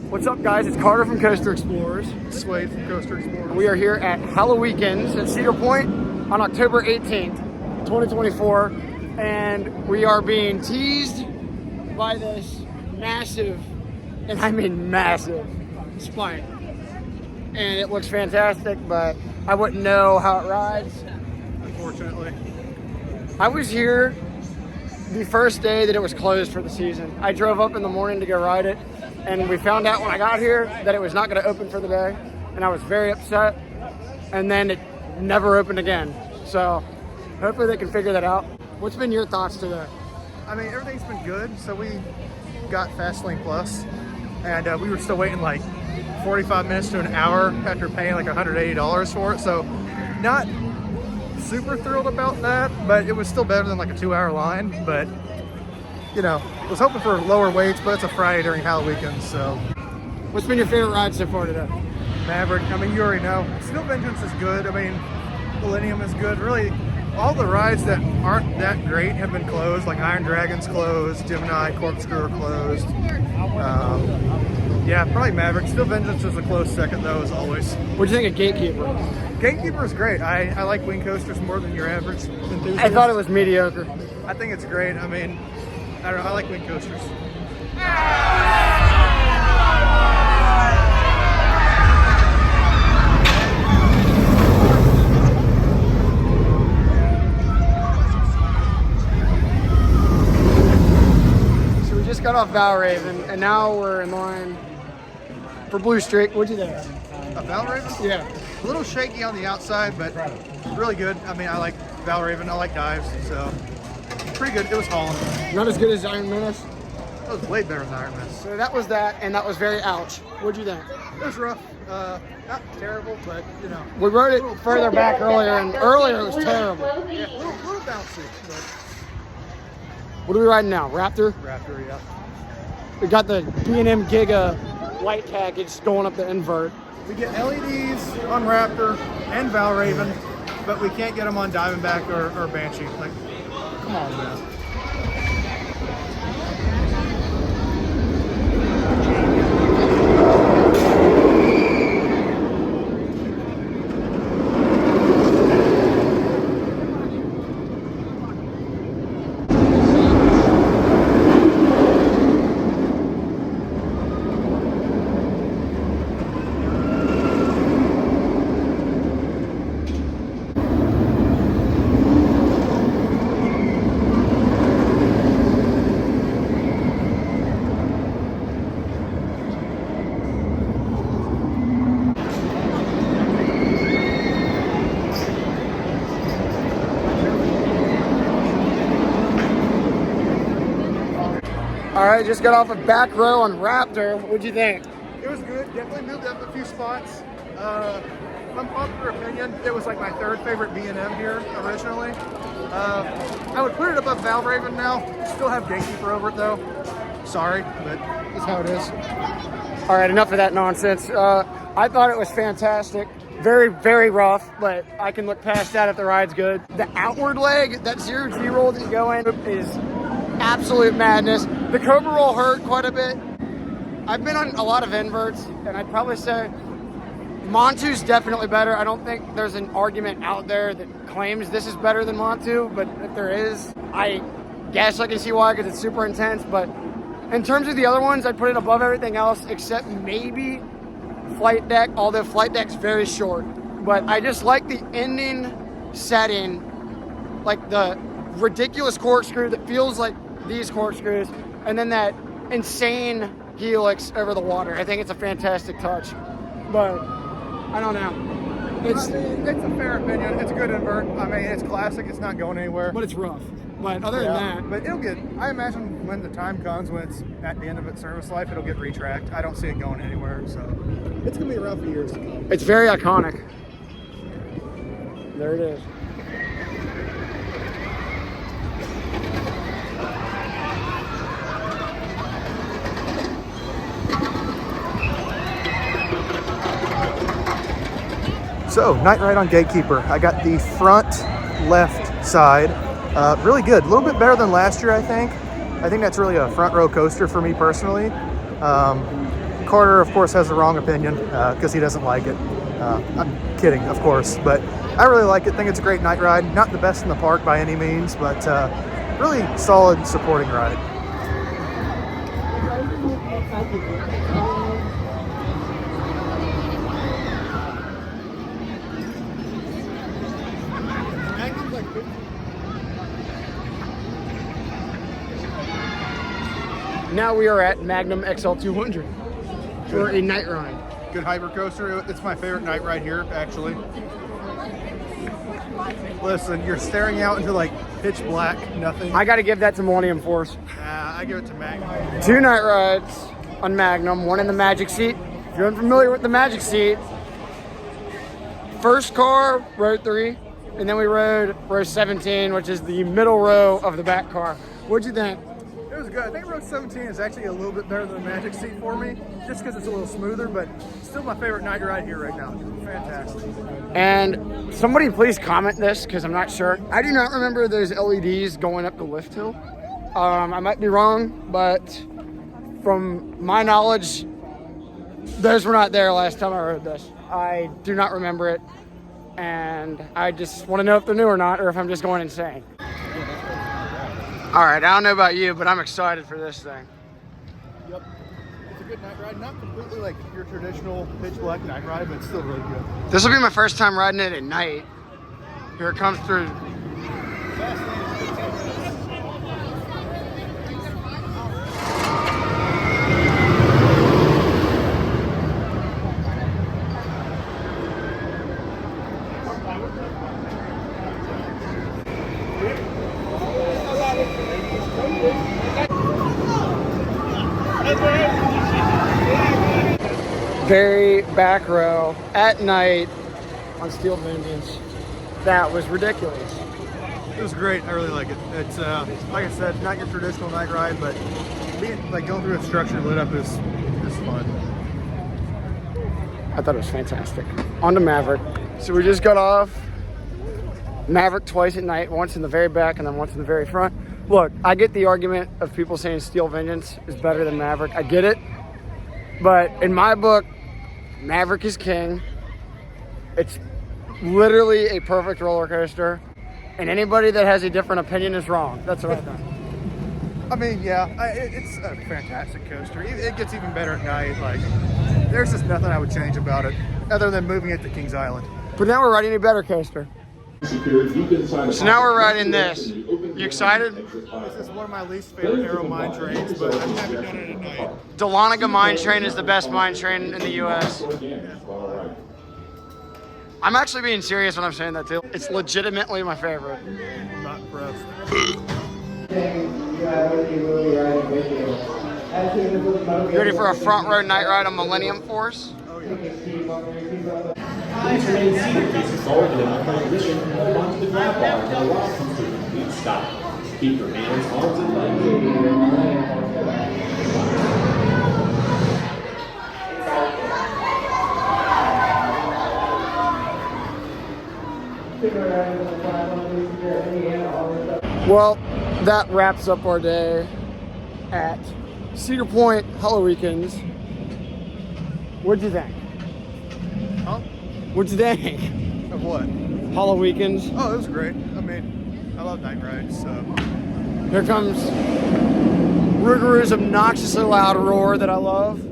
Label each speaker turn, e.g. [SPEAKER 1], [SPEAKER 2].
[SPEAKER 1] What's up, guys? It's Carter from Coaster Explorers.
[SPEAKER 2] Swade from Coaster Explorers.
[SPEAKER 1] We are here at Halloweekends at Cedar Point on October 18th, 2024, and we are being teased by this massive, and I mean massive, spike. And it looks fantastic, but I wouldn't know how it rides.
[SPEAKER 2] Unfortunately.
[SPEAKER 1] I was here the first day that it was closed for the season. I drove up in the morning to go ride it, and we found out when I got here that it was not going to open for the day, and I was very upset, and then it never opened again. So hopefully they can figure that out. What's been your thoughts today?
[SPEAKER 2] I mean, everything's been good. So we got Fastlane Plus, and we were still waiting like 45 minutes to an hour after paying like $180 for it. So not super thrilled about that, but it was still better than like a 2-hour line. But you know, was hoping for lower waits, but it's a Friday during Halloweekends, so.
[SPEAKER 1] What's been your favorite ride so far today?
[SPEAKER 2] Maverick, I mean, you already know. Steel Vengeance is good. I mean, Millennium is good. Really, all the rides that aren't that great have been closed, like Iron Dragon's closed, Gemini, Corkscrew are closed. Yeah, probably Maverick. Steel Vengeance is a close second, though, as always.
[SPEAKER 1] What do you think of Gatekeeper?
[SPEAKER 2] Gatekeeper is great. I like wing coasters more than your average enthusiast.
[SPEAKER 1] I thought it was mediocre.
[SPEAKER 2] I think it's great. I mean, I don't know, I like wing coasters.
[SPEAKER 1] So we just got off Valraven, and now we're in line for Blue Streak. What'd you think?
[SPEAKER 2] A Valraven?
[SPEAKER 1] Yeah.
[SPEAKER 2] A little shaky on the outside, but really good. I mean, I like Valraven. I like dives, so pretty good. It was hauling.
[SPEAKER 1] Not as good as Iron Menace.
[SPEAKER 2] It was way better than Iron Man.
[SPEAKER 1] So that was that, and that was very ouch. What'd you think?
[SPEAKER 2] It was rough. Not terrible, but you know.
[SPEAKER 1] We rode it further back earlier, and earlier it was terrible.
[SPEAKER 2] Yeah, a little bouncy, but
[SPEAKER 1] What are we riding now? Raptor?
[SPEAKER 2] Raptor, yeah.
[SPEAKER 1] We got the B&M Giga light package going up the invert.
[SPEAKER 2] We get LEDs on Raptor and Valraven, but we can't get them on Diamondback or Banshee. Like, come on, man.
[SPEAKER 1] All right, just got off a back row on Raptor. What'd you think?
[SPEAKER 2] It was good. Definitely moved up a few spots. Unpopular opinion, it was like my third favorite B&M here originally. I would put it above Valraven now. Still have Gatekeeper over it though. Sorry, but that's how it is.
[SPEAKER 1] All right, enough of that nonsense. I thought it was fantastic. Very, very rough, but I can look past that if the ride's good. The outward leg, that 0G roll that you go in is absolute madness. The Cobra roll hurt quite a bit. I've been on a lot of inverts, and I'd probably say Montu's definitely better. I don't think there's an argument out there that claims this is better than Montu, but if there is, I guess I can see why, because it's super intense. But in terms of the other ones, I'd put it above everything else except maybe Flight Deck, although Flight Deck's very short. But I just like the ending setting, like the ridiculous corkscrew that feels like these corkscrews, and then that insane helix over the water. I think it's a fantastic touch, but I don't know.
[SPEAKER 2] It's a fair opinion. It's a good invert. I mean, it's classic. It's not going anywhere.
[SPEAKER 1] But it's rough. But other than that,
[SPEAKER 2] but it'll get. I imagine when the time comes, when it's at the end of its service life, it'll get retracked. I don't see it going anywhere, so it's gonna be around for years to come.
[SPEAKER 1] It's very iconic. There it is.
[SPEAKER 2] So, night ride on Gatekeeper. I got the front left side. Really good. A little bit better than last year, I think. I think that's really a front row coaster for me personally. Carter, of course, has the wrong opinion because he doesn't like it. I'm kidding, of course, but I really like it. Think it's a great night ride. Not the best in the park by any means, but really solid supporting ride.
[SPEAKER 1] Now we are at Magnum XL 200 for a night ride.
[SPEAKER 2] Good hyper coaster. It's my favorite night ride here, actually. Listen, you're staring out into like pitch black, nothing.
[SPEAKER 1] I got to give that to Millennium Force.
[SPEAKER 2] I give it to Magnum.
[SPEAKER 1] 2 night rides on Magnum, one in the Magic Seat. If you're unfamiliar with the Magic Seat, first car, row 3, and then we rode row 17, which is the middle row of the back car. What'd you think?
[SPEAKER 2] It was good. I think row 17 is actually a little bit better than the Magic Seat for me, just because it's a little smoother, but still my favorite night ride here right now. Fantastic.
[SPEAKER 1] And somebody please comment this, because I'm not sure. I do not remember those LEDs going up the lift hill. I might be wrong, but from my knowledge, those were not there last time I rode this. I do not remember it, and I just want to know if they're new or not, or if I'm just going insane. All right, I don't know about you, but I'm excited for this thing.
[SPEAKER 2] Yep. It's a good night ride. Not completely like your traditional pitch black night ride, but it's still really good.
[SPEAKER 1] This will be my first time riding it at night. Here it comes through. Very back row at night on Steel Vengeance. That was ridiculous.
[SPEAKER 2] It was great. I really like it. It's like I said, not your traditional night ride, but being like going through a structure lit up is fun.
[SPEAKER 1] I thought it was fantastic. On to Maverick. So we just got off Maverick twice at night, once in the very back and then once in the very front. Look, I get the argument of people saying Steel Vengeance is better than Maverick. I get it. But in my book, Maverick is king. It's literally a perfect roller coaster. And anybody that has a different opinion is wrong. That's what I think.
[SPEAKER 2] I mean, yeah, it's a fantastic coaster. It gets even better at night. Like, there's just nothing I would change about it other than moving it to Kings Island.
[SPEAKER 1] But now we're riding a better coaster. So now we're riding this. You excited?
[SPEAKER 2] This is one of my least favorite aero mine trains, but I haven't done it at night.
[SPEAKER 1] Dahlonega Mine Train is the best mine train in the U.S. I'm actually being serious when I'm saying that too. It's legitimately my favorite.
[SPEAKER 2] I'm not impressed.
[SPEAKER 1] You ready for a front row night ride on Millennium Force?
[SPEAKER 2] Oh, yeah.
[SPEAKER 3] Please remain seated facing forward in an upright position and hold onto the grab bar until the ride comes to a complete stop. Keep your hands, arms, and legs.
[SPEAKER 1] Well, that wraps up our day at Cedar Point Halloweekends. What'd you think?
[SPEAKER 2] Huh?
[SPEAKER 1] What'd you think?
[SPEAKER 2] Of what?
[SPEAKER 1] Halloweekends.
[SPEAKER 2] Oh, it was great. I mean, I love night rides, so.
[SPEAKER 1] Here comes Rougarou's obnoxiously loud roar that I love.